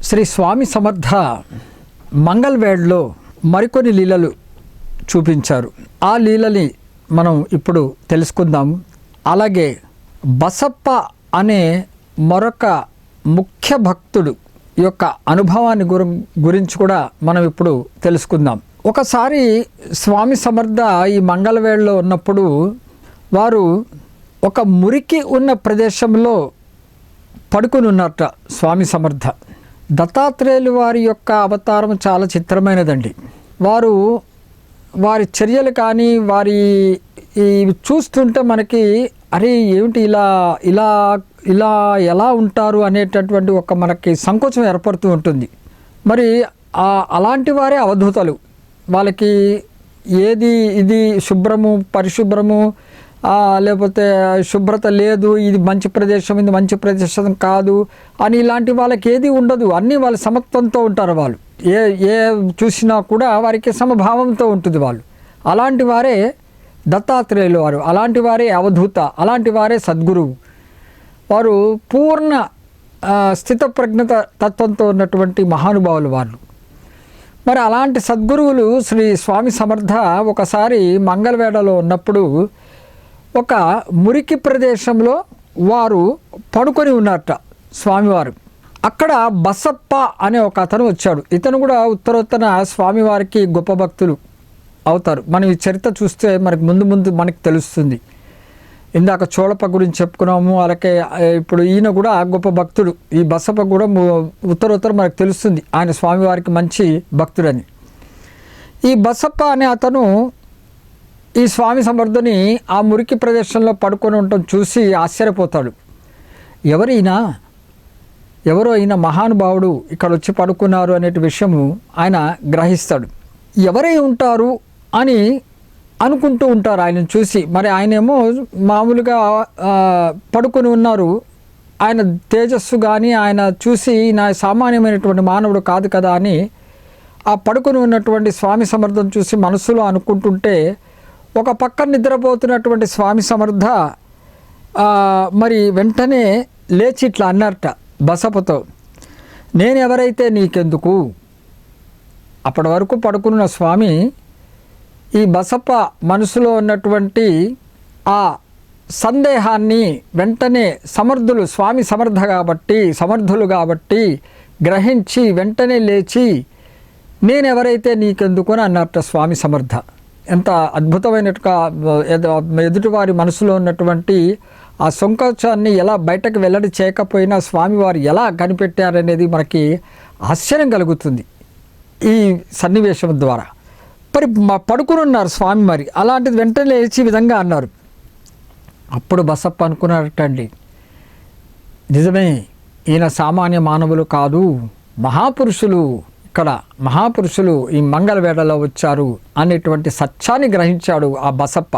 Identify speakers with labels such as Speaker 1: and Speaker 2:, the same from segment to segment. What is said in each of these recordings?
Speaker 1: శ్రీ స్వామి సమర్థ మంగళవేడలో మరికొన్ని లీలలు చూపించారు. ఆ లీలని మనం ఇప్పుడు తెలుసుకుందాం. అలాగే బసప్ప అనే మరొక ముఖ్య భక్తుడు యొక్క అనుభవాన్ని గురించి కూడా మనం ఇప్పుడు తెలుసుకుందాం. ఒకసారి స్వామి సమర్థ ఈ మంగళవేడలో ఉన్నప్పుడు వారు ఒక మురికి ఉన్న ప్రదేశంలో పడుకుని ఉన్నట్ట. స్వామి సమర్థ దత్తాత్రేయులు వారి యొక్క అవతారం చాలా చిత్రమైనదండి. వారి చర్యలు కానీ వారి చూస్తుంటే మనకి అరే ఏమిటి ఇలా ఇలా ఇలా ఎలా ఉంటారు అనేటటువంటి ఒక మనకి సంకోచం ఏర్పడుతూ ఉంటుంది. మరి అలాంటి వారే అవధూతలు. వాళ్ళకి ఏది ఇది శుభ్రము పరిశుభ్రము లేకపోతే శుభ్రత లేదు, ఇది మంచి ప్రదేశం ఇది మంచి ప్రదేశం కాదు అని ఇలాంటి వాళ్ళకి ఏది ఉండదు. అన్నీ వాళ్ళ సమత్వంతో ఉంటారు. వాళ్ళు ఏ చూసినా కూడా వారికి సమభావంతో ఉంటుంది. వాళ్ళు అలాంటి వారే దత్తాత్రేయులు వారు, అలాంటి వారే అవధూత, అలాంటి వారే సద్గురువు. వారు పూర్ణ స్థితప్రజ్ఞత తత్వంతో ఉన్నటువంటి మహానుభావులు వాళ్ళు. మరి అలాంటి సద్గురువులు శ్రీ స్వామి సమర్థ ఒకసారి మంగళవేడలో ఉన్నప్పుడు ఒక మురికి ప్రదేశంలో వారు పడుకొని ఉన్నట్ట స్వామివారు. అక్కడ బసప్ప అనే ఒక అతను వచ్చాడు. ఇతను కూడా ఉత్తరోత్తర స్వామివారికి గొప్ప భక్తులు అవుతారు. మనం ఈ చరిత్ర చూస్తే మనకు ముందు మనకు తెలుస్తుంది. ఇందాక చోళప్ప గురించి చెప్పుకున్నాము, అలాగే ఇప్పుడు ఈయన కూడా గొప్ప భక్తుడు. ఈ బసప్ప కూడా ఉత్తరోత్తర మనకు తెలుస్తుంది ఆయన స్వామివారికి మంచి భక్తుడని. ఈ బసప్ప అనే అతను ఈ స్వామి సమర్థుని ఆ మురికి ప్రదేశంలో పడుకొని ఉండటం చూసి ఆశ్చర్యపోతాడు. ఎవరో ఈయన మహానుభావుడు ఇక్కడ వచ్చి పడుకున్నారు అనే విషయము ఆయన గ్రహిస్తాడు. ఎవరై ఉంటారు అని అనుకుంటూ ఉంటారు ఆయనను చూసి. మరి ఆయనేమో మామూలుగా పడుకొని ఉన్నారు. ఆయన తేజస్సు కానీ ఆయన చూసి నా సామాన్యమైనటువంటి మానవుడు కాదు కదా అని ఆ పడుకొని ఉన్నటువంటి స్వామి సమర్థం చూసి మనసులో అనుకుంటుంటే ఒక పక్కన నిద్రపోతున్నటువంటి స్వామి సమర్థ మరి వెంటనే లేచి ఇట్లా అన్నారట బసప్పతో, నేను ఎవరైతే నీకెందుకు. అప్పటి వరకు పడుకున్న స్వామి ఈ బసప్ప మనసులో ఉన్నటువంటి ఆ సందేహాన్ని వెంటనే స్వామి సమర్థులు కాబట్టి గ్రహించి వెంటనే లేచి నేనెవరైతే నీకెందుకు అని అన్నట్ట స్వామి సమర్థ. ఎంత అద్భుతమైనట్టుగా ఎదుటివారి మనసులో ఉన్నటువంటి ఆ సంకోచాన్ని ఎలా బయటకు వెల్లడి చేయకపోయినా స్వామివారు ఎలా కనిపెట్టారనేది మనకి ఆశ్చర్యం కలుగుతుంది ఈ సన్నివేశం ద్వారా. మరి పడుకుని ఉన్నారు స్వామి. మరి అలాంటిది వెంటనే లేచి విధంగా అన్నారు. అప్పుడు బసప్ప అనుకున్నారటండి, నిజమే ఈయన సామాన్య మానవులు కాదు, మహాపురుషులు ఈ మంగళవేడలో వచ్చారు అనేటువంటి సత్యాన్ని గ్రహించాడు ఆ బసప్ప.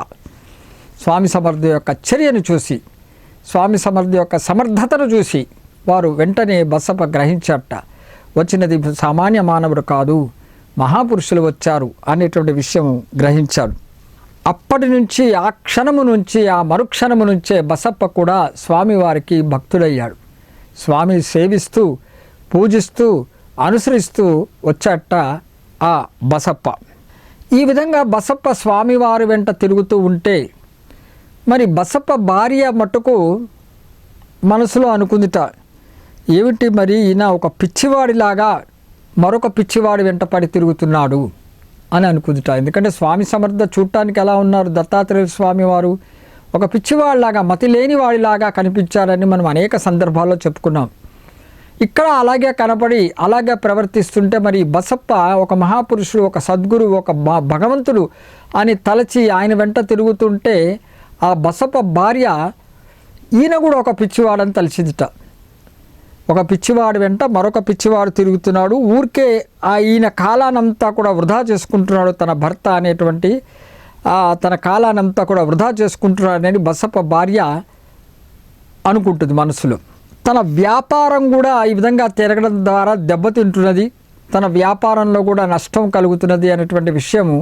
Speaker 1: స్వామి సమర్థ యొక్క చర్యను చూసి, స్వామి సమర్థ యొక్క సమర్థతను చూసి వారు వెంటనే బసప్ప గ్రహించారట, వచ్చినది సామాన్య మానవుడు కాదు, మహాపురుషులు వచ్చారు అనేటువంటి విషయం గ్రహించాడు. అప్పటి నుంచి ఆ క్షణము నుంచి ఆ మరుక్షణము నుంచే బసప్ప కూడా స్వామివారికి భక్తుడయ్యాడు. స్వామిని సేవిస్తూ పూజిస్తూ అనుసరిస్తూ వచ్చాట ఆ బసప్ప. ఈ విధంగా బసప్ప స్వామివారి వెంట తిరుగుతూ ఉంటే మరి బసప్ప భార్య మట్టుకు మనసులో అనుకుందిట, ఏమిటి మరి ఈయన ఒక పిచ్చివాడిలాగా మరొక పిచ్చివాడి వెంట పడి తిరుగుతున్నాడు అని అనుకుందిట. ఎందుకంటే స్వామి సమర్థ చూడటానికి ఎలా ఉన్నారు, దత్తాత్రేయ స్వామివారు ఒక పిచ్చివాడిలాగా మతి లేని వాడిలాగా కనిపించారని మనం అనేక సందర్భాల్లో చెప్పుకున్నాం. ఇక్కడ అలాగే కనపడి అలాగే ప్రవర్తిస్తుంటే మరి బసప్ప ఒక మహాపురుషుడు, ఒక సద్గురు, ఒక భగవంతుడు అని తలచి ఆయన వెంట తిరుగుతుంటే ఆ బసప్ప భార్య ఈయన కూడా ఒక పిచ్చివాడని తలిచిందిట. ఒక పిచ్చివాడు వెంట మరొక పిచ్చివాడు తిరుగుతున్నాడు, ఊరికే ఈయన కాలానంతా కూడా వృధా చేసుకుంటున్నాడు, తన భర్త అనేటువంటి తన కాలానంతా కూడా వృధా చేసుకుంటున్నాడని బసప్ప భార్య అనుకుంటుంది మనసులో. తన వ్యాపారం కూడా ఈ విధంగా తిరగడం ద్వారా దెబ్బతింటున్నది, తన వ్యాపారంలో కూడా నష్టం కలుగుతున్నది అనేటువంటి విషయము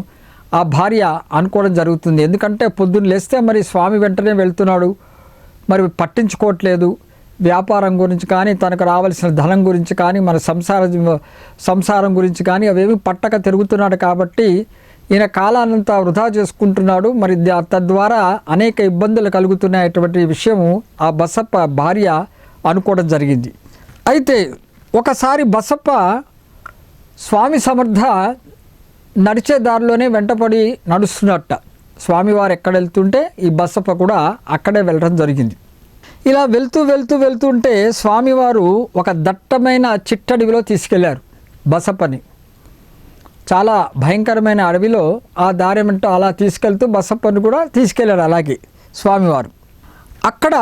Speaker 1: ఆ భార్య అనుకోవడం జరుగుతుంది. ఎందుకంటే పొద్దున్న లేస్తే మరి స్వామి వెంటనే వెళ్తున్నాడు, మరి పట్టించుకోవట్లేదు, వ్యాపారం గురించి కానీ, తనకు రావాల్సిన ధనం గురించి కానీ, మన సంసారం గురించి కానీ అవేమి పట్టక తిరుగుతున్నాడు. కాబట్టి ఈయన కాలాన్నంతా వృధా చేసుకుంటున్నాడు. మరి తద్వారా అనేక ఇబ్బందులు కలుగుతున్నటువంటి విషయము ఆ బసప్ప భార్య అనుకోవడం జరిగింది. అయితే ఒకసారి బసప్ప స్వామి సమర్థ నడిచే దారిలోనే వెంటపడి నడుస్తున్నట్ట. స్వామివారు ఎక్కడ వెళ్తుంటే ఈ బసప్ప కూడా అక్కడే వెళ్ళడం జరిగింది. ఇలా వెళ్తుంటే స్వామివారు ఒక దట్టమైన చిట్టడవిలో తీసుకెళ్లారు బసప్పని. చాలా భయంకరమైన అడవిలో ఆ దారేమంటూ అలా తీసుకెళ్తూ బసప్పని కూడా తీసుకెళ్లారు అలాగే స్వామివారు. అక్కడ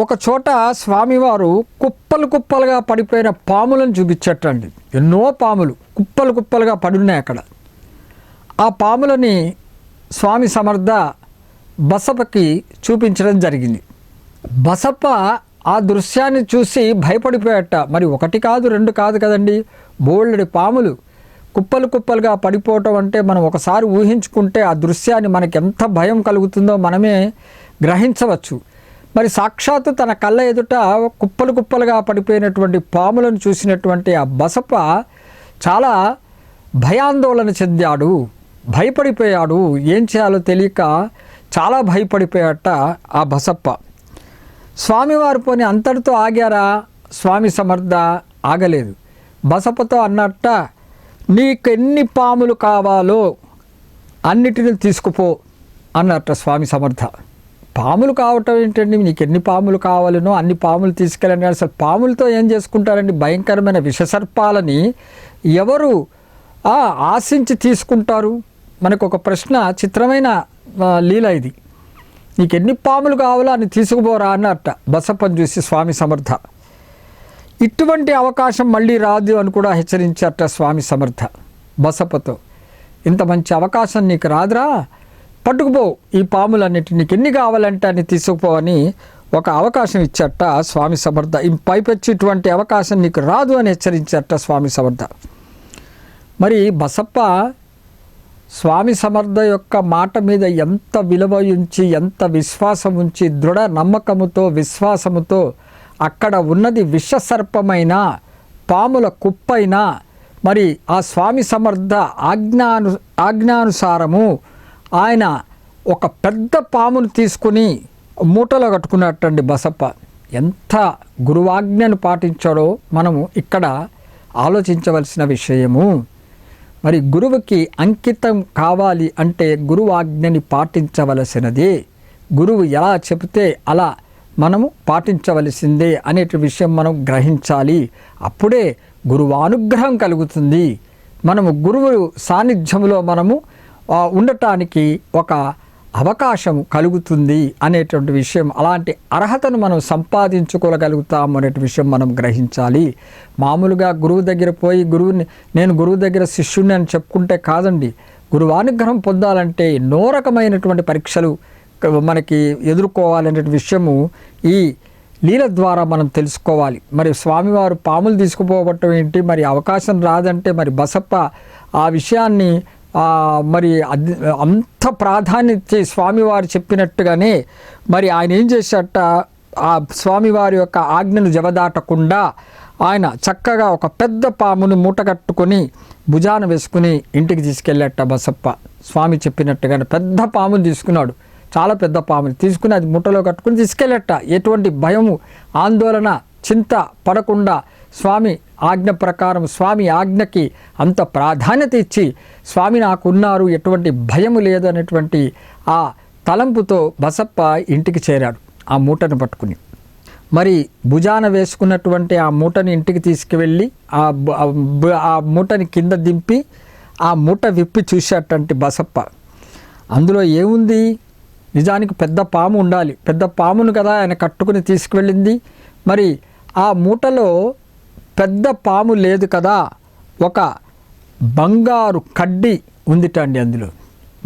Speaker 1: ఒక చోట స్వామివారు కుప్పలుగా పడిపోయిన పాములను చూపించటండి. ఎన్నో పాములు కుప్పలుగా పడున్నాయి అక్కడ. ఆ పాములని స్వామి సమర్థ బసప్పకి చూపించడం జరిగింది. బసప్ప ఆ దృశ్యాన్ని చూసి భయపడిపోయాట. మరి ఒకటి కాదు, రెండు కాదు కదండి, బోళ్ళడి పాములు కుప్పలుగా పడిపోవటం అంటే మనం ఒకసారి ఊహించుకుంటే ఆ దృశ్యాన్ని మనకి ఎంత భయం కలుగుతుందో మనమే గ్రహించవచ్చు. మరి సాక్షాత్తు తన కళ్ళ ఎదుట కుప్పలుగా పడిపోయినటువంటి పాములను చూసినటువంటి ఆ బసప్ప చాలా భయాందోళన చెందాడు, భయపడిపోయాడు. ఏం చేయాలో తెలియక చాలా భయపడిపోయాట ఆ బసప్ప. స్వామివారు పోని అంతటితో ఆగారా? స్వామి సమర్థ ఆగలేదు. బసప్పతో అన్నట్ట, నీకెన్ని పాములు కావాలో అన్నిటిని తీసుకుపో అన్నట్ట స్వామి సమర్థ. పాములు కావటం ఏంటండి, నీకు ఎన్ని పాములు కావాలనో అన్ని పాములు తీసుకెళ్ళండి. అసలు పాములతో ఏం చేసుకుంటారండి? భయంకరమైన విషసర్పాలని ఎవరు ఆశించి తీసుకుంటారు? మనకు ఒక ప్రశ్న, చిత్రమైన లీల ఇది. నీకు ఎన్ని పాములు కావాలో అని తీసుకుపోరా అన్నట్ట బసప్పని చూసి స్వామి సమర్థ. ఇటువంటి అవకాశం మళ్ళీ రాదు అని కూడా హెచ్చరించారట స్వామి సమర్థ బసప్పతో. ఇంత మంచి అవకాశం నీకు రాదురా, పట్టుకుపో ఈ పాములన్నిటి, నీకు ఎన్ని కావాలంటే అని తీసుకుపో అని ఒక అవకాశం ఇచ్చారట స్వామి సమర్థ. పైపెచ్చి ఇటువంటి అవకాశం నీకు రాదు అని హెచ్చరించారట స్వామి సమర్థ. మరి బసప్ప స్వామి సమర్థ యొక్క మాట మీద ఎంత విలువ ఉంచి, ఎంత విశ్వాసం ఉంచి, దృఢ నమ్మకముతో విశ్వాసముతో అక్కడ ఉన్నది విషసర్పమైన పాముల కుప్పైనా మరి ఆ స్వామి సమర్థ ఆజ్ఞానుసారము ఆయన ఒక పెద్ద పామును తీసుకుని మూటలో కట్టుకున్నట్టండి బసప్ప. ఎంత గురువాజ్ఞను పాటించాడో మనము ఇక్కడ ఆలోచించవలసిన విషయము. మరి గురువుకి అంకితం కావాలి అంటే గురువాజ్ఞని పాటించవలసినదే. గురువు ఎలా చెబితే అలా మనము పాటించవలసిందే అనే విషయం మనం గ్రహించాలి. అప్పుడే గురువానుగ్రహం కలుగుతుంది. మనము గురువు సాన్నిధ్యంలో మనము ఉండటానికి ఒక అవకాశం కలుగుతుంది అనేటువంటి విషయం, అలాంటి అర్హతను మనం సంపాదించుకోగలుగుతాం అనే విషయం మనం గ్రహించాలి. మామూలుగా గురువు దగ్గర పోయి నేను గురువు దగ్గర శిష్యుడిని అని చెప్పుకుంటే కాదండి. గురువానుగ్రహం పొందాలంటే ఎన్నో రకమైనటువంటి పరీక్షలు మనకి ఎదుర్కోవాలనే విషయము ఈ లీల ద్వారా మనం తెలుసుకోవాలి. మరి స్వామివారు పాములు తీసుకుపోవటం ఏంటి, మరి అవకాశం రాదంటే మరి బసప్ప ఆ విషయాన్ని మరి అంత ప్రాధాన్యత స్వామివారు చెప్పినట్టుగానే మరి ఆయన ఏం చేశాట, ఆ స్వామివారి యొక్క ఆజ్ఞను జవదాటకుండా ఆయన చక్కగా ఒక పెద్ద పామును మూటగట్టుకొని భుజాన వేసుకుని ఇంటికి తీసుకెళ్ళాట బసప్ప. స్వామి చెప్పినట్టుగానే పెద్ద పామును తీసుకున్నాడు, చాలా పెద్ద పాముని తీసుకుని అది మూటలో కట్టుకుని తీసుకెళ్ళట. ఎటువంటి భయము, ఆందోళన, చింత పడకుండా స్వామి ఆజ్ఞ ప్రకారం స్వామి ఆజ్ఞకి అంత ప్రాధాన్యత ఇచ్చి స్వామి నాకున్నారు, ఎటువంటి భయము లేదు అనేటువంటి ఆ తలంపుతో బసప్ప ఇంటికి చేరాడు ఆ మూటను పట్టుకుని. మరి భుజాన వేసుకున్నటువంటి ఆ మూటని ఇంటికి తీసుకువెళ్ళి ఆ మూటని కింద దింపి ఆ మూట విప్పి చూసేటంటే బసప్ప. అందులో ఏముంది? నిజానికి పెద్ద పాము ఉండాలి, పెద్ద పామును కదా ఆయన కట్టుకుని తీసుకువెళ్ళింది. మరి ఆ మూటలో పెద్ద పాము లేదు కదా, ఒక బంగారు కడ్డీ ఉందిటండి. అందులో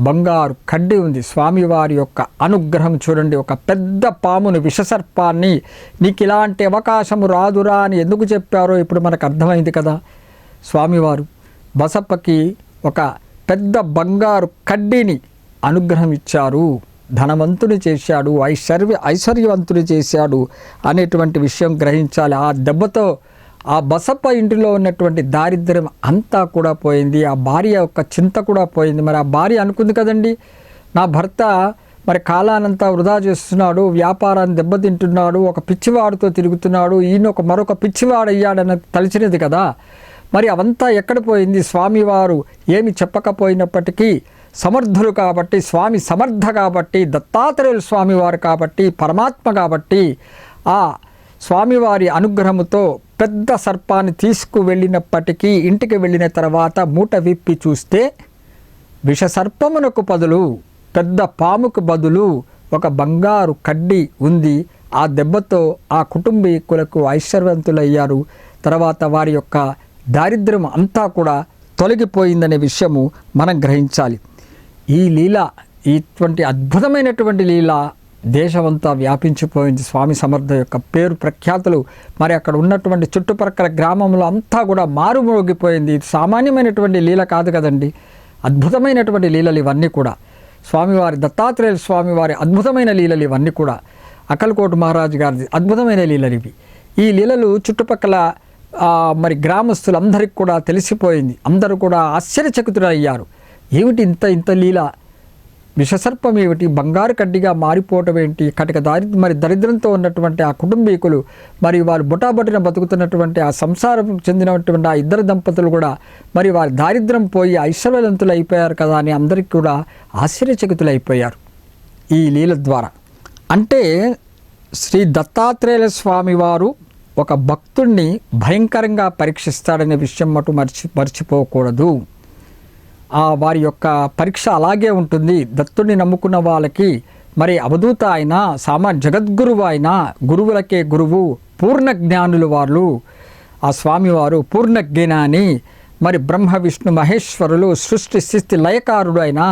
Speaker 1: బంగారు కడ్డీ ఉంది. స్వామివారి యొక్క అనుగ్రహం చూడండి. ఒక పెద్ద పామును, విషసర్పాన్ని నీకు ఇలాంటి అవకాశము రాదురా అని ఎందుకు చెప్పారో ఇప్పుడు మనకు అర్థమైంది కదా. స్వామివారు బసప్పకి ఒక పెద్ద బంగారు కడ్డీని అనుగ్రహం ఇచ్చారు. ధనవంతుని చేశాడు, ఐశ్వర్యవంతుని చేశాడు అనేటువంటి విషయం గ్రహించాలి. ఆ దెబ్బతో ఆ బసప్ప ఇంటిలో ఉన్నటువంటి దారిద్ర్యం అంతా కూడా పోయింది. ఆ భార్య యొక్క చింత కూడా పోయింది. మరి ఆ భార్య అనుకుంది కదండి, నా భర్త మరి కాలానంతా వృధా చేస్తున్నాడు, వ్యాపారాన్ని దెబ్బతింటున్నాడు, ఒక పిచ్చివాడితో తిరుగుతున్నాడు, ఈయన మరొక పిచ్చివాడయ్యాడని తలిచినది కదా. మరి అవంతా ఎక్కడ పోయింది? స్వామివారు ఏమి చెప్పకపోయినప్పటికీ సమర్థులు కాబట్టి, స్వామి సమర్థ కాబట్టి, దత్తాత్రేయులు స్వామివారు కాబట్టి, పరమాత్మ కాబట్టి, ఆ స్వామివారి అనుగ్రహముతో పెద్ద సర్పాన్ని తీసుకువెళ్ళినప్పటికీ ఇంటికి వెళ్ళిన తర్వాత మూట విప్పి చూస్తే విషసర్పమునకు బదులు, పెద్ద పాముకు బదులు ఒక బంగారు కడ్డి ఉంది. ఆ దెబ్బతో ఆ కుటుంబీకులకు ఐశ్వర్యవంతులయ్యారు. తర్వాత వారి యొక్క దారిద్ర్యం అంతా కూడా తొలగిపోయిందనే విషయము మనం గ్రహించాలి. ఈ లీల, ఇటువంటి అద్భుతమైనటువంటి లీల దేశమంతా వ్యాపించిపోయింది. స్వామి సమర్థ యొక్క పేరు ప్రఖ్యాతులు మరి అక్కడ ఉన్నటువంటి చుట్టుపక్కల గ్రామంలో అంతా కూడా మారుమోగిపోయింది. ఇది సామాన్యమైనటువంటి లీల కాదు కదండి, అద్భుతమైనటువంటి లీలలు ఇవన్నీ కూడా. స్వామివారి దత్తాత్రేయ స్వామివారి అద్భుతమైన లీలలు ఇవన్నీ కూడా. అక్కలకోట మహారాజు గారి అద్భుతమైన లీలలు ఇవి. ఈ లీలలు చుట్టుపక్కల మరి గ్రామస్తులందరికీ కూడా తెలిసిపోయింది. అందరూ కూడా ఆశ్చర్యచకితులయ్యారు. ఏమిటి ఇంత లీల, విషసర్పం ఏమిటి, బంగారు కడ్డిగా మారిపోవటం ఏంటి, దరిద్రంతో ఉన్నటువంటి ఆ కుటుంబీకులు మరి వారు బుటాబొటిన బతుకుతున్నటువంటి ఆ సంసారం చెందినటువంటి ఆ ఇద్దరు దంపతులు కూడా మరి వారి దారిద్ర్యం పోయి ఐశ్వర్యవంతులు అయిపోయారు కదా అని అందరికీ కూడా ఆశ్చర్యచకితులైపోయారు ఈ లీల ద్వారా. అంటే శ్రీ దత్తాత్రేయ స్వామి వారు ఒక భక్తుడిని భయంకరంగా పరీక్షిస్తాడనే విషయం మర్చిపోకూడదు. వారి యొక్క పరీక్ష అలాగే ఉంటుంది. దత్తుడిని నమ్ముకున్న వాళ్ళకి మరి అవధూత అయినా జగద్గురువు అయినా గురువులకే గురువు, పూర్ణ జ్ఞానులు వాళ్ళు. ఆ స్వామివారు పూర్ణ జ్ఞాని, మరి బ్రహ్మ విష్ణు మహేశ్వరులు, సృష్టి స్థితి లయకారుడు అయినా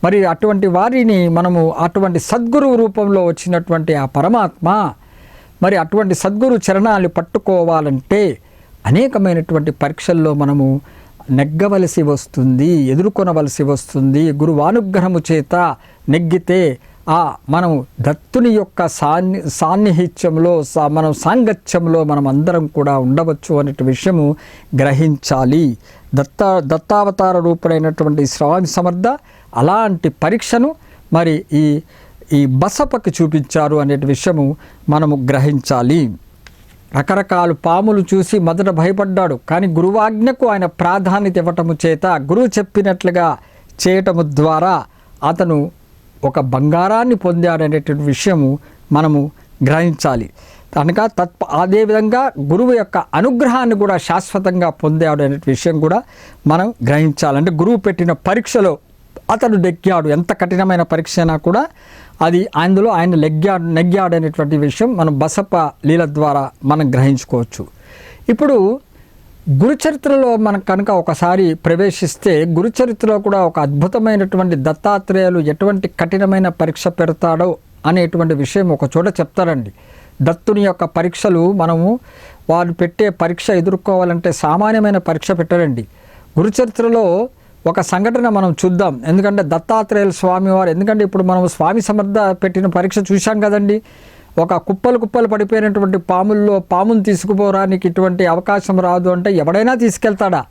Speaker 1: మరి అటువంటి వారిని మనము అటువంటి సద్గురువు రూపంలో వచ్చినటువంటి ఆ పరమాత్మ మరి అటువంటి సద్గురు చరణాలు పట్టుకోవాలంటే అనేకమైనటువంటి పరీక్షల్లో మనము నెగ్గవలసి వస్తుంది, ఎదుర్కొనవలసి వస్తుంది. గురువానుగ్రహము చేత నెగ్గితే మనము దత్తుని యొక్క సాన్నిహిత్యంలో మనం సాంగత్యంలో మనం అందరం కూడా ఉండవచ్చు అనే విషయము గ్రహించాలి. దత్తావతార రూపుడైనటువంటి స్వామి సమర్థ అలాంటి పరీక్షను మరి ఈ బసప్పకి చూపించారు అనే విషయము మనము గ్రహించాలి. రకరకాల పాములు చూసి మొదట భయపడ్డాడు, కానీ గురువాజ్ఞకు ఆయన ప్రాధాన్యత ఇవ్వటము చేత గురువు చెప్పినట్లుగా చేయటము ద్వారా అతను ఒక బంగారాన్ని పొందాడనేటువంటి విషయము మనము గ్రహించాలి. కనుక అదేవిధంగా గురువు యొక్క అనుగ్రహాన్ని కూడా శాశ్వతంగా పొందాడు అనే విషయం కూడా మనం గ్రహించాలి. అంటే గురువు పెట్టిన పరీక్షలో అతడు నెగ్గాడు. ఎంత కఠినమైన పరీక్ష అయినా కూడా అది అందులో ఆయన నెగ్గాడు అనేటువంటి విషయం మనం బసప్ప లీల ద్వారా మనం గ్రహించుకోవచ్చు. ఇప్పుడు గురుచరిత్రలో మనం కనుక ఒకసారి ప్రవేశిస్తే గురుచరిత్రలో కూడా ఒక అద్భుతమైనటువంటి దత్తాత్రేయులు ఎటువంటి కఠినమైన పరీక్ష పెడతాడో అనేటువంటి విషయం ఒక చోట చెప్తారండి. దత్తుని యొక్క పరీక్షలు మనము వారు పెట్టే పరీక్ష ఎదుర్కోవాలంటే సామాన్యమైన పరీక్ష పెట్టరండి. గురుచరిత్రలో ఒక సంఘటన మనం చూద్దాం. ఎందుకంటే దత్తాత్రేయ స్వామి వారు, ఎందుకంటే ఇప్పుడు మనం స్వామి సమర్థ పెట్టిన పరీక్ష చూశాం కదండి. ఒక కుప్పలు పడిపోయినటువంటి పామును తీసుకుపోవడానికి ఇటువంటి అవకాశం రాదు అంటే ఎవడైనా తీసుకెళ్తాడా?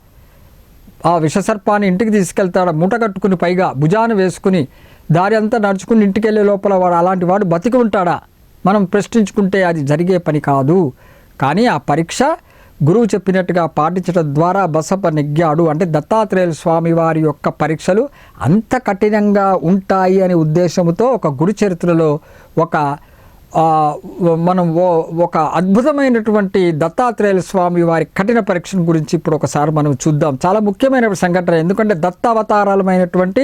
Speaker 1: ఆ విషసర్పాన్ని ఇంటికి తీసుకెళ్తాడా? మూట కట్టుకుని పైగా భుజాన వేసుకుని దారి అంతా నడుచుకుని ఇంటికి వెళ్ళే లోపల వాడు అలాంటి వాడు బతికి ఉంటాడా? మనం ప్రశ్నించుకుంటే అది జరిగే పని కాదు. కానీ ఆ పరీక్ష గురువు చెప్పినట్టుగా పాటించడం ద్వారా బసప్ప నెగ్గాడు. అంటే దత్తాత్రేయ స్వామి వారి యొక్క పరీక్షలు అంత కఠినంగా ఉంటాయి అనే ఉద్దేశంతో ఒక గురు చరిత్రలో మనం ఒక అద్భుతమైనటువంటి దత్తాత్రేయ స్వామి వారి కఠిన పరీక్షను గురించి ఇప్పుడు ఒకసారి మనం చూద్దాం. చాలా ముఖ్యమైన సంఘటన. ఎందుకంటే దత్తావతారాలమైనటువంటి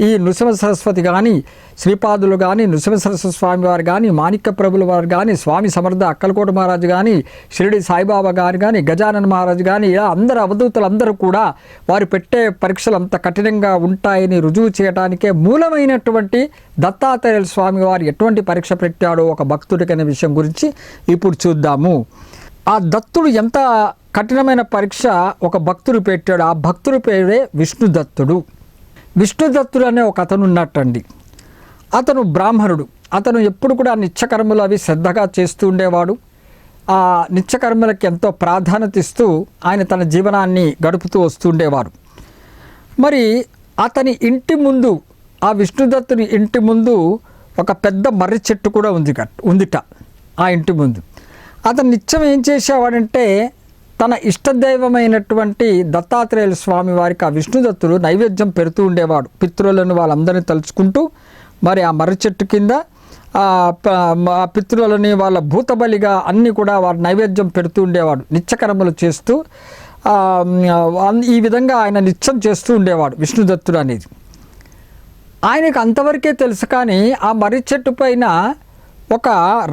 Speaker 1: ఈ నృసింహ సరస్వతి కానీ, శ్రీపాదులు కానీ, నృసింహ సరస్వతి స్వామి వారు కానీ, మాణిక్య ప్రభుల వారు కానీ, స్వామి సమర్థ అక్కలకోట మహారాజు కానీ, షిరిడి సాయిబాబా గారు కానీ, గజానన మహారాజు కానీ, ఇలా అందరు అవధూతులు అందరూ కూడా వారు పెట్టే పరీక్షలు అంత కఠినంగా ఉంటాయని రుజువు చేయడానికే మూలమైనటువంటి దత్తాత్రేయ స్వామి వారు ఎటువంటి పరీక్ష పెట్టాడో ఒక భక్తుడికి అనే విషయం గురించి ఇప్పుడు చూద్దాము. ఆ దత్తుడు ఎంత కఠినమైన పరీక్ష ఒక భక్తుడు పెట్టాడు. ఆ భక్తుడి పేరే విష్ణుదత్తుడు. విష్ణుదత్తుడు అనే ఒక అతను ఉన్నట్టండి. అతను బ్రాహ్మణుడు. అతను ఎప్పుడు కూడా నిత్యకర్మలు అవి శ్రద్ధగా చేస్తూ ఉండేవాడు. ఆ నిత్యకర్మలకి ఎంతో ప్రాధాన్యత ఇస్తూ ఆయన తన జీవనాన్ని గడుపుతూ వస్తూ ఉండేవారు. మరి అతని ఇంటి ముందు, ఆ విష్ణుదత్తుని ఇంటి ముందు ఒక పెద్ద మర్రి చెట్టు కూడా ఉందిట. ఆ ఇంటి ముందు అతను నిత్యం ఏం చేసేవాడంటే తన ఇష్టదైవమైనటువంటి దత్తాత్రేయుల స్వామి వారికి ఆ విష్ణుదత్తుడు నైవేద్యం పెడుతూ ఉండేవాడు. పితృలను వాళ్ళందరినీ తలుచుకుంటూ మరి ఆ మర్రి చెట్టు కింద ఆ పితృలని వాళ్ళ భూతబలిగా అన్నీ కూడా వారు నైవేద్యం పెడుతూ ఉండేవాడు. నిత్యకర్మలు చేస్తూ ఈ విధంగా ఆయన నిత్యం చేస్తూ ఉండేవాడు విష్ణుదత్తుడు అనేది. ఆయనకు అంతవరకే తెలుసు, కానీ ఆ మర్రి చెట్టు పైన ఒక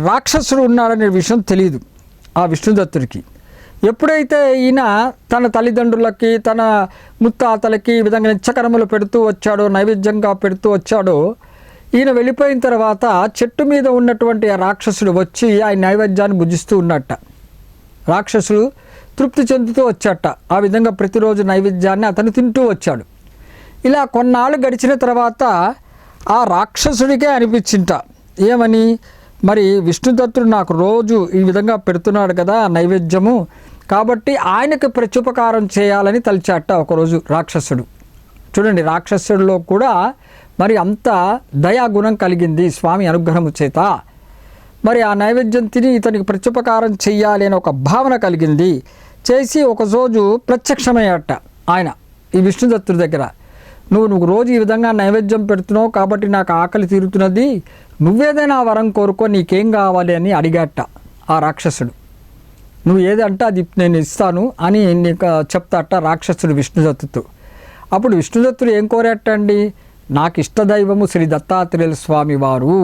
Speaker 1: రాక్షసుడు ఉన్నాడనే విషయం తెలియదు ఆ విష్ణుదత్తుడికి. ఎప్పుడైతే ఈయన తన తల్లిదండ్రులకి తన ముత్తాతలకి ఈ విధంగా నిత్యకర్మలు పెడుతూ వచ్చాడో, నైవేద్యంగా పెడుతూ వచ్చాడో, ఈయన వెళ్ళిపోయిన తర్వాత చెట్టు మీద ఉన్నటువంటి ఆ రాక్షసుడు వచ్చి ఆయన నైవేద్యాన్ని భుజిస్తూ ఉన్నట్ట. రాక్షసుడు తృప్తి చెందుతూ వచ్చాట. ఆ విధంగా ప్రతిరోజు నైవేద్యాన్ని అతను తింటూ వచ్చాడు. ఇలా కొన్నాళ్ళు గడిచిన తర్వాత ఆ రాక్షసుడికే అనిపించింట, ఏమని, మరి విష్ణుదత్తుడు నాకు రోజు ఈ విధంగా పెడుతున్నాడు కదా నైవేద్యము, కాబట్టి ఆయనకు ప్రత్యుపకారం చేయాలని తలిచాట ఒకరోజు రాక్షసుడు. చూడండి, రాక్షసుడిలో కూడా మరి అంత దయాగుణం కలిగింది స్వామి అనుగ్రహము చేత. మరి ఆ నైవేద్యం తిని ఇతనికి ప్రత్యుపకారం చెయ్యాలి అని ఒక భావన కలిగింది. చేసి ఒకరోజు ప్రత్యక్షమయ్యాట ఆయన ఈ విష్ణుదత్తుడి దగ్గర. నువ్వు రోజు ఈ విధంగా నైవేద్యం పెడుతున్నావు కాబట్టి నాకు ఆకలి తీరుతున్నది, నువ్వేదైనా వరం కోరుకో, నీకేం కావాలి అని అడిగాట ఆ రాక్షసుడు. నువ్వు ఏదంటే అది నేను ఇస్తాను అని నీకు చెప్తాట రాక్షసుడు విష్ణుదత్తుతో. అప్పుడు విష్ణుదత్తుడు ఏం కోరాటండి, నాకు ఇష్టదైవము శ్రీ దత్తాత్రేయుల స్వామి వారు,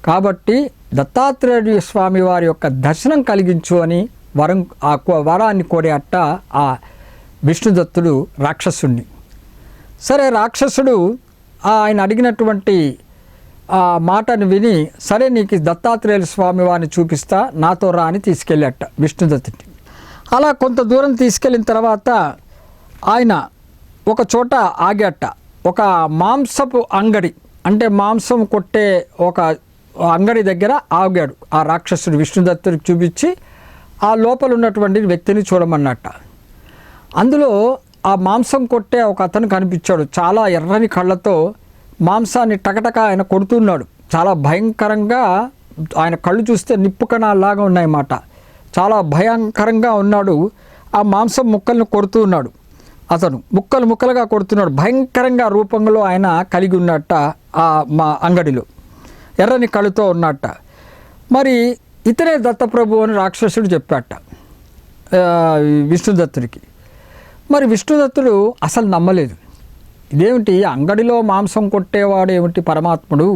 Speaker 1: కాబట్టి దత్తాత్రేయుల స్వామి వారి యొక్క దర్శనం కలిగించు అని వరాన్ని కోరేట ఆ విష్ణుదత్తుడు రాక్షసుడిని. సరే, రాక్షసుడు ఆయన అడిగినటువంటి ఆ మాటను విని, సరే నీకు దత్తాత్రేయుల స్వామి వారిని చూపిస్తా, నాతో రా అని తీసుకెళ్ళాట విష్ణుదత్తుడిని. అలా కొంత దూరం తీసుకెళ్ళిన తర్వాత ఆయన ఒక చోట ఆగాట. ఒక మాంసపు అంగడి, అంటే మాంసం కొట్టే ఒక అంగడి దగ్గర ఆగాడు. ఆ రాక్షసుడు విష్ణుదత్తుడికి చూపించి ఆ లోపల ఉన్నటువంటి వ్యక్తిని చూడమన్నట్ట. అందులో ఆ మాంసం కొట్టే ఒక అతను కనిపించాడు. చాలా ఎర్రని కళ్ళతో మాంసాన్ని టకటక ఆయన కొడుతున్నాడు. చాలా భయంకరంగా, ఆయన కళ్ళు చూస్తే నిప్పు కణాల్లాగా ఉన్నాయన్నమాట. చాలా భయంకరంగా ఉన్నాడు. ఆ మాంసం ముక్కలను కొడుతూ ఉన్నాడు. అతను ముక్కలు ముక్కలుగా కొడుతున్నాడు. భయంకరంగా రూపంలో ఆయన కలిగి ఉన్నట్ట. ఆ మా అంగడిలో ఎర్రని కళ్ళుతో ఉన్నట్ట. మరి ఇతనే దత్తప్రభు అని రాక్షసుడు చెప్పాట విష్ణుదత్తుడికి. మరి విష్ణుదత్తుడు అసలు నమ్మలేదు. ఇదేమిటి, అంగడిలో మాంసం కొట్టేవాడు ఏమిటి పరమాత్ముడు,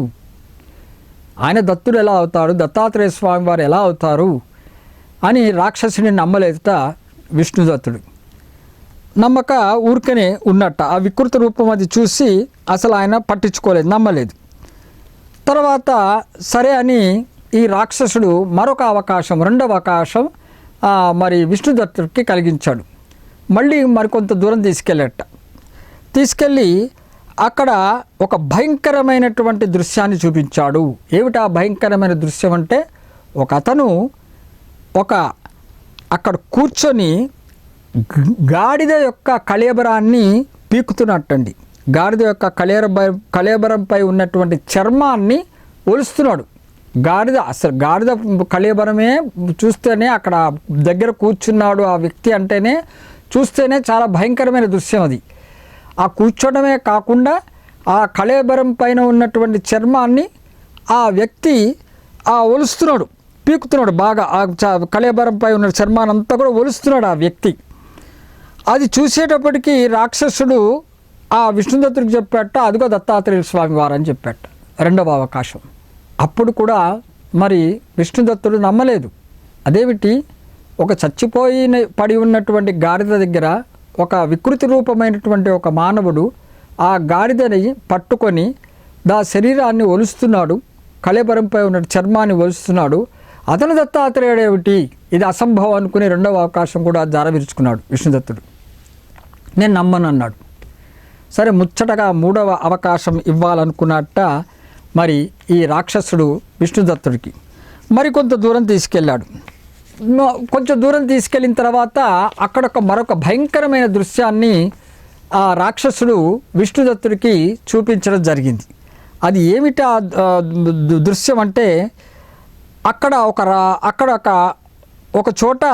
Speaker 1: ఆయన దత్తుడు ఎలా అవుతాడు, దత్తాత్రేయ స్వామి వారు ఎలా అవుతారు అని రాక్షసుని నమ్మలేదుట విష్ణుదత్తుడు. నమ్మక ఊరికనే ఉన్నట్ట. ఆ వికృత రూపం అది చూసి అసలు ఆయన పట్టించుకోలేదు, నమ్మలేదు. తర్వాత సరే అని ఈ రాక్షసుడు మరొక అవకాశం, రెండవ అవకాశం మరి విష్ణుదత్తుడికి కలిగించాడు. మళ్ళీ మరికొంత దూరం తీసుకెళ్ళి అక్కడ ఒక భయంకరమైనటువంటి దృశ్యాన్ని చూపించాడు. ఏమిటా భయంకరమైన దృశ్యం అంటే, ఒక అతను అక్కడ కూర్చొని గాడిద యొక్క కళేబరాన్ని పీకుతున్నట్టండి. గాడిద యొక్క కళేబరంపై ఉన్నటువంటి చర్మాన్ని ఒలుస్తున్నాడు. గాడిద కళేబరమే చూస్తేనే, అక్కడ దగ్గర కూర్చున్నాడు ఆ వ్యక్తి అంటేనే చూస్తేనే చాలా భయంకరమైన దృశ్యం అది. ఆ కూర్చోవడమే కాకుండా ఆ కళేబరం పైన ఉన్నటువంటి చర్మాన్ని ఆ వ్యక్తి ఒలుస్తున్నాడు, పీకుతున్నాడు. బాగా ఆ కళేబరంపై ఉన్న చర్మాన్ని అంతా కూడా ఒలుస్తున్నాడు ఆ వ్యక్తి. అది చూసేటప్పటికీ రాక్షసుడు ఆ విష్ణుదత్తుడికి చెప్పాట, అదిగో దత్తాత్రేయుల స్వామి వారు అని చెప్పాట. రెండవ అవకాశం. అప్పుడు కూడా మరి విష్ణుదత్తుడు నమ్మలేదు. అదేమిటి, ఒక పడి ఉన్నటువంటి గాడిద దగ్గర ఒక వికృతి రూపమైనటువంటి ఒక మానవుడు ఆ గాడిదని పట్టుకొని శరీరాన్ని ఒలుస్తున్నాడు, కళేబరంపై ఉన్న చర్మాన్ని ఒలుస్తున్నాడు. అతను దత్తాత్రేయుడు ఏమిటి, ఇది అసంభవం అనుకుని రెండవ అవకాశం కూడా జారవిరుచుకున్నాడు విష్ణుదత్తుడు. నేను నమ్మను అన్నాడు. సరే, ముచ్చటగా మూడవ అవకాశం ఇవ్వాలనుకున్నట్ట మరి ఈ రాక్షసుడు విష్ణుదత్తుడికి మరికొంత దూరం తీసుకెళ్ళాడు. కొంచెం దూరం తీసుకెళ్ళిన తర్వాత అక్కడ మరొక భయంకరమైన దృశ్యాన్ని ఆ రాక్షసుడు విష్ణుదత్తుడికి చూపించడం జరిగింది. అది ఏమిటి దృశ్యం అంటే, అక్కడ ఒక చోట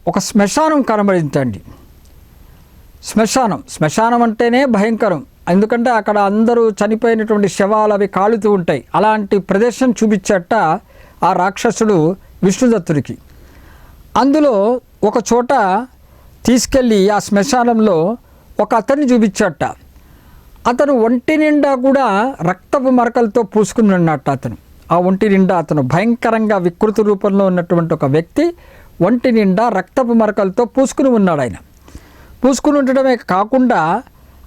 Speaker 1: ఒక శ్మశానం కనబడిందండి. శ్మశానం అంటేనే భయంకరం, ఎందుకంటే అక్కడ అందరూ చనిపోయినటువంటి శవాలు అవి కాలుతూ ఉంటాయి. అలాంటి ప్రదేశం చూపించట ఆ రాక్షసుడు విష్ణుదత్తుడికి. అందులో ఒక చోట తీసుకెళ్ళి ఆ శ్మశానంలో ఒక అతన్ని చూపించట. అతను ఒంటి నిండా కూడా రక్తపు మరకలతో పూసుకుని ఉన్నట్టు. ఆ ఒంటి నిండా అతను భయంకరంగా వికృతి రూపంలో ఉన్నటువంటి ఒక వ్యక్తి ఒంటి నిండా రక్తపు మరకలతో పూసుకుని ఉన్నాడు. ఆయన పూసుకుని ఉండడమే కాకుండా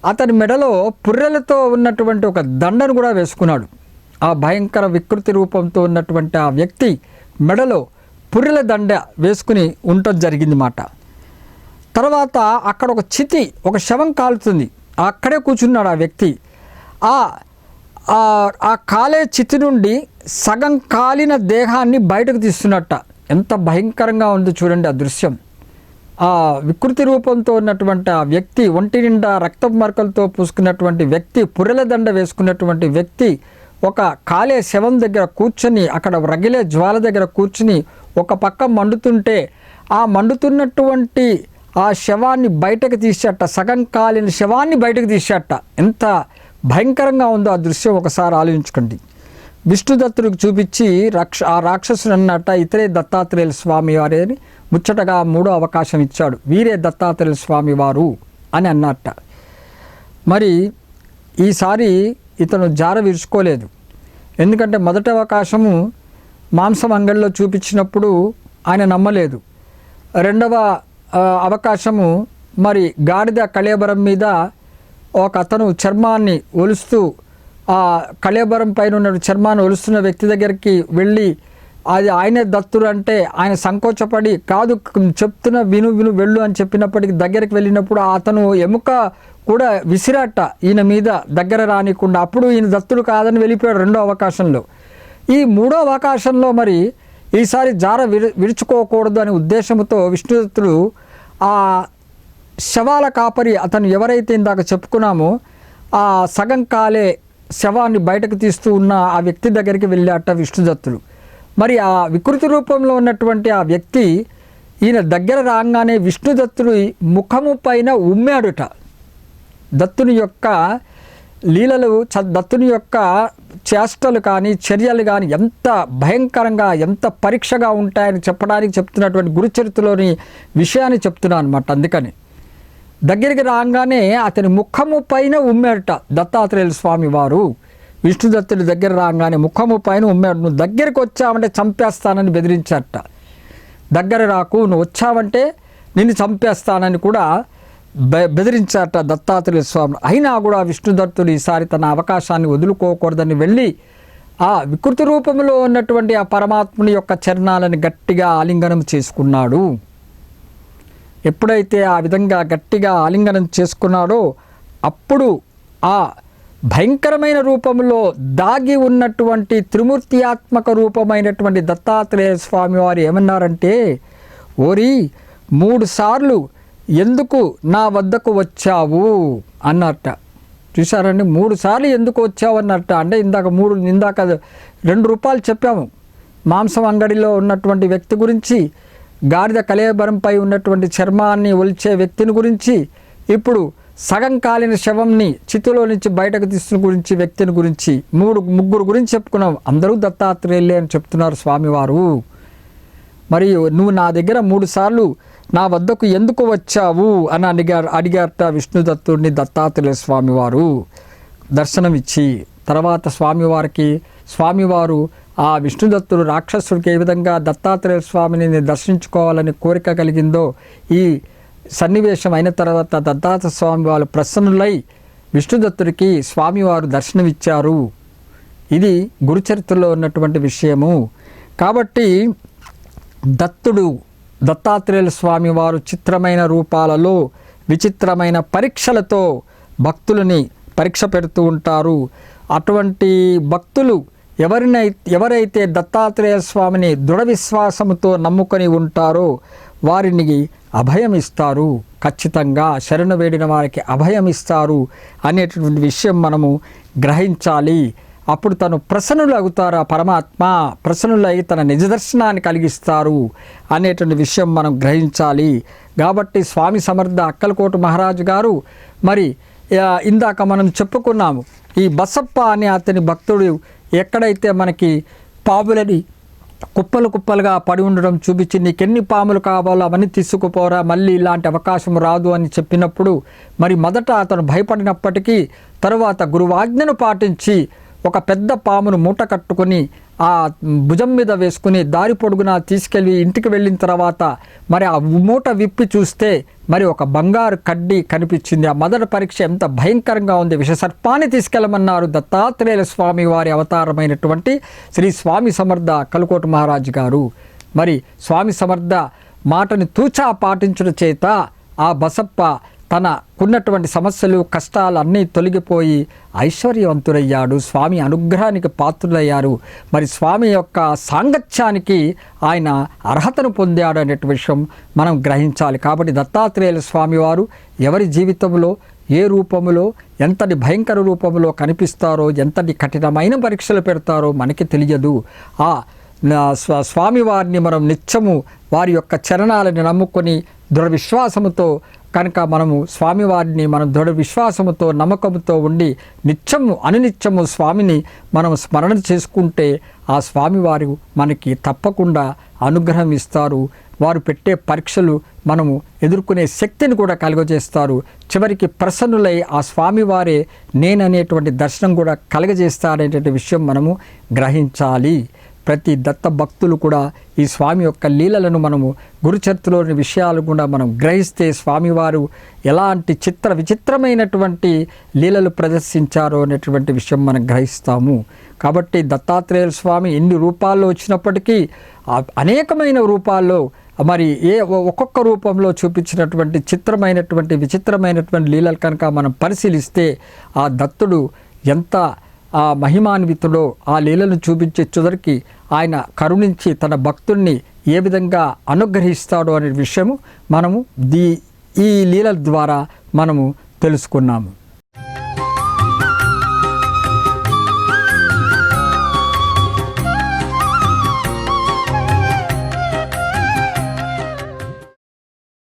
Speaker 1: అతని మెడలో పుర్రెలతో ఉన్నటువంటి ఒక దండను కూడా వేసుకున్నాడు. ఆ భయంకర వికృతి రూపంతో ఉన్నటువంటి ఆ వ్యక్తి మెడలో పుర్రెల దండ వేసుకుని ఉండటం జరిగింది మాట. తర్వాత అక్కడ ఒక శవం కాలుతుంది, అక్కడే కూర్చున్నాడు ఆ వ్యక్తి. ఆ కాలే చితి నుండి సగం కాలిన దేహాన్ని బయటకు తీస్తున్నట్ట. ఎంత భయంకరంగా ఉంది చూడండి ఆ దృశ్యం. ఆ వికృతి రూపంతో ఉన్నటువంటి ఆ వ్యక్తి, ఒంటి నిండా రక్తపు మరకలతో పూసుకున్నటువంటి వ్యక్తి, పుర్రెల దండ వేసుకున్నటువంటి వ్యక్తి ఒక కాలే శవం దగ్గర కూర్చొని, అక్కడ రగిలే జ్వాల దగ్గర కూర్చుని ఒక పక్క మండుతుంటే ఆ మండుతున్నటువంటి ఆ శవాన్ని బయటకు తీసేట, సగం కాలిన శవాన్ని బయటకు తీసేట. ఎంత భయంకరంగా ఉందో ఆ దృశ్యం ఒకసారి ఆలోచించుకోండి. విష్ణుదత్తుడికి చూపించి ఆ రాక్షసుడు అన్నట్ట, ఇతరే దత్తాత్రేయుల స్వామి వారే అని ముచ్చటగా మూడో అవకాశం ఇచ్చాడు. వీరే దత్తాత్రేయుల స్వామి వారు అని అన్నట్ట. మరి ఈసారి ఇతను జార విరుచుకోలేదు. ఎందుకంటే మొదటి అవకాశము మాంసం అంగడిలో చూపించినప్పుడు ఆయన నమ్మలేదు. రెండవ అవకాశము మరి గాడిద కళేబరం మీద ఒక అతను చర్మాన్ని ఒలుస్తూ, ఆ కళేబరం పైన ఉన్న చర్మాన్ని ఒలుస్తున్న వ్యక్తి దగ్గరికి వెళ్ళి అది ఆయనే దత్తుడు అంటే ఆయన సంకోచపడి, కాదు చెప్తున్న విను వెళ్ళు అని చెప్పినప్పటికీ దగ్గరికి వెళ్ళినప్పుడు అతను ఎముక కూడా విసిరాట ఈయన మీద, దగ్గర రానికుండా. అప్పుడు ఈయన దత్తుడు కాదని వెళ్ళిపోయాడు రెండో అవకాశంలో. ఈ మూడో అవకాశంలో మరి ఈసారి జార విరుచుకోకూడదు అనే ఉద్దేశంతో విష్ణుదత్తుడు ఆ శవాల కాపరి, అతను ఎవరైతే ఇందాక చెప్పుకున్నామో ఆ సగం కాలే శవాన్ని బయటకు తీస్తూ ఉన్న ఆ వ్యక్తి దగ్గరికి వెళ్ళాట విష్ణుదత్తుడు. మరి ఆ వికృతి రూపంలో ఉన్నటువంటి ఆ వ్యక్తి ఈయన దగ్గర రాగానే విష్ణుదత్తుడు ముఖము పైన ఉమ్మాడుట. దత్తుని యొక్క లీలలు, దత్తుని యొక్క చేష్టలు కానీ చర్యలు కానీ ఎంత భయంకరంగా, ఎంత పరీక్షగా ఉంటాయని చెప్పడానికి చెప్తున్నటువంటి గురుచరిత్రలోని విషయాన్ని చెప్తున్నాను అనమాట. అందుకని దగ్గరికి రాగానే అతని ముఖము పైన ఉమ్మాడట దత్తాత్రేయుల స్వామి వారు. విష్ణుదత్తుడి దగ్గర రాగానే ముఖము పైన ఉమ్మాడు. నువ్వు దగ్గరికి వచ్చావంటే చంపేస్తానని బెదిరించారట. దగ్గర రాకు, నువ్వు వచ్చావంటే నిన్ను చంపేస్తానని కూడా బెదిరించారట దత్తాత్రేయ స్వామి. అయినా కూడా విష్ణుదత్తుడు ఈసారి తన అవకాశాన్ని వదులుకోకూడదని వెళ్ళి ఆ వికృతి రూపంలో ఉన్నటువంటి ఆ పరమాత్ముని యొక్క చరణాలను గట్టిగా ఆలింగనం చేసుకున్నాడు. ఎప్పుడైతే ఆ విధంగా గట్టిగా ఆలింగనం చేసుకున్నాడో అప్పుడు ఆ భయంకరమైన రూపంలో దాగి ఉన్నటువంటి త్రిమూర్తియాత్మక రూపమైనటువంటి దత్తాత్రేయ స్వామి వారు ఏమన్నారంటే, ఓరి 3 సార్లు ఎందుకు నా వద్దకు వచ్చావు అన్నట్ట. చూసారండి, 3 సార్లు ఎందుకు వచ్చావు అన్నట్ట. అంటే ఇందాక 2 రూపాయలు చెప్పాము మాంసం అంగడిలో ఉన్నటువంటి వ్యక్తి గురించి, గాడిద కళేబరంపై ఉన్నటువంటి చర్మాన్ని ఒలిచే వ్యక్తిని గురించి, ఇప్పుడు సగం కాలిన శవంని చితిలో నుంచి బయటకు తీస్తున్న గురించి వ్యక్తిని గురించి 3 గురించి చెప్పుకున్నాం. అందరూ దత్తాత్రేయులే అని చెప్తున్నారు స్వామివారు. మరి నువ్వు నా దగ్గర 3 సార్లు నా వద్దకు ఎందుకు వచ్చావు అని అడిగారట విష్ణుదత్తుడిని దత్తాత్రేయ స్వామివారు. దర్శనమిచ్చి తర్వాత స్వామివారు ఆ విష్ణుదత్తుడు రాక్షసుడికి ఏ విధంగా దత్తాత్రేయ స్వామిని దర్శించుకోవాలని కోరిక కలిగిందో, ఈ సన్నివేశం అయిన తర్వాత దత్తాత్రేయ స్వామి వాళ్ళు ప్రసన్నులై విష్ణుదత్తుడికి స్వామివారు దర్శనమిచ్చారు. ఇది గురుచరిత్రలో ఉన్నటువంటి విషయము. కాబట్టి దత్తాత్రేయుల స్వామి వారు చిత్రమైన రూపాలలో, విచిత్రమైన పరీక్షలతో భక్తులని పరీక్ష పెడుతూ ఉంటారు. అటువంటి భక్తులు ఎవరైతే దత్తాత్రేయ స్వామిని దృఢ విశ్వాసంతో నమ్ముకొని ఉంటారో వారిని అభయం ఇస్తారు, ఖచ్చితంగా శరణు వేడిన వారికి అభయం ఇస్తారు అనేటువంటి విషయం మనము గ్రహించాలి. అప్పుడు తను ప్రసన్నులవుతారు, ఆ పరమాత్మ ప్రసన్నులై తన నిజదర్శనాన్ని కలిగిస్తారు అనేటువంటి విషయం మనం గ్రహించాలి. కాబట్టి స్వామి సమర్థ అక్కలకోట మహారాజు గారు మరి ఇందాక మనం చెప్పుకున్నాము, ఈ బసప్ప అనే అతని భక్తుడు ఎక్కడైతే మనకి పాములని కుప్పలు కుప్పలుగా పడి ఉండడం చూపించి నీకెన్ని పాములు కావాలో అవన్నీ తీసుకుపోరా, మళ్ళీ ఇలాంటి అవకాశం రాదు అని చెప్పినప్పుడు మరి మొదట అతను భయపడినప్పటికీ తరువాత గురువాజ్ఞను పాటించి ఒక పెద్ద పామును మూట కట్టుకొని ఆ భుజం మీద వేసుకుని దారి పొడుగున తీసుకెళ్ళి ఇంటికి వెళ్ళిన తర్వాత మరి ఆ మూట విప్పి చూస్తే మరి ఒక బంగారు కడ్డీ కనిపించింది. ఆ మొదటి పరీక్ష ఎంత భయంకరంగా ఉంది. విషసర్పాన్ని తీసుకెళ్ళమన్నారు దత్తాత్రేయ స్వామి వారి అవతారమైనటువంటి శ్రీ స్వామి సమర్థ అక్కలకోట మహారాజు గారు. మరి స్వామి సమర్థ మాటని తూచా పాటించడం చేత ఆ బసప్ప తనకున్నటువంటి సమస్యలు కష్టాలు అన్నీ తొలగిపోయి ఐశ్వర్యవంతుడయ్యాడు, స్వామి అనుగ్రహానికి పాత్రులయ్యారు. మరి స్వామి యొక్క సాంగత్యానికి ఆయన అర్హతను పొందాడు అనే విషయం మనం గ్రహించాలి. కాబట్టి దత్తాత్రేయ స్వామి వారు ఎవరి జీవితంలో ఏ రూపములో ఎంతటి భయంకర రూపంలో కనిపిస్తారో, ఎంతటి కఠినమైన పరీక్షలు పెడతారో మనకి తెలియదు. ఆ స్వామివారిని మనం నిత్యము వారి యొక్క చరణాలను నమ్ముకొని దృఢ విశ్వాసముతో కనుక మనము స్వామివారిని మనం దృఢ విశ్వాసముతో నమ్మకంతో ఉండి నిత్యము అనునిత్యము స్వామిని మనం స్మరణ చేసుకుంటే ఆ స్వామివారు మనకి తప్పకుండా అనుగ్రహం ఇస్తారు. వారు పెట్టే పరీక్షలు మనము ఎదుర్కొనే శక్తిని కూడా కలుగజేస్తారు. చివరికి ప్రసన్నులై ఆ స్వామివారే నేననేటువంటి దర్శనం కూడా కలుగజేస్తారనేటువంటి విషయం మనము గ్రహించాలి. ప్రతి దత్త భక్తులు కూడా ఈ స్వామి యొక్క లీలలను మనము గురుచరిత్రలోని విషయాలు కూడా మనం గ్రహిస్తే స్వామివారు ఎలాంటి విచిత్రమైనటువంటి లీలలు ప్రదర్శించారో అనేటువంటి విషయం మనం గ్రహిస్తాము. కాబట్టి దత్తాత్రేయ స్వామి ఎన్ని రూపాల్లో వచ్చినప్పటికీ అనేకమైన రూపాల్లో మరి ఒక్కొక్క రూపంలో చూపించినటువంటి విచిత్రమైనటువంటి లీలలు కనుక మనం పరిశీలిస్తే ఆ దత్తుడు ఎంత ఆ మహిమాన్వితుడో ఆ లీలను చూపించే చివరికి ఆయన కరుణించి తన భక్తుల్ని ఏ విధంగా అనుగ్రహిస్తాడో అనే విషయము మనము ఈ లీలల ద్వారా మనము తెలుసుకున్నాము.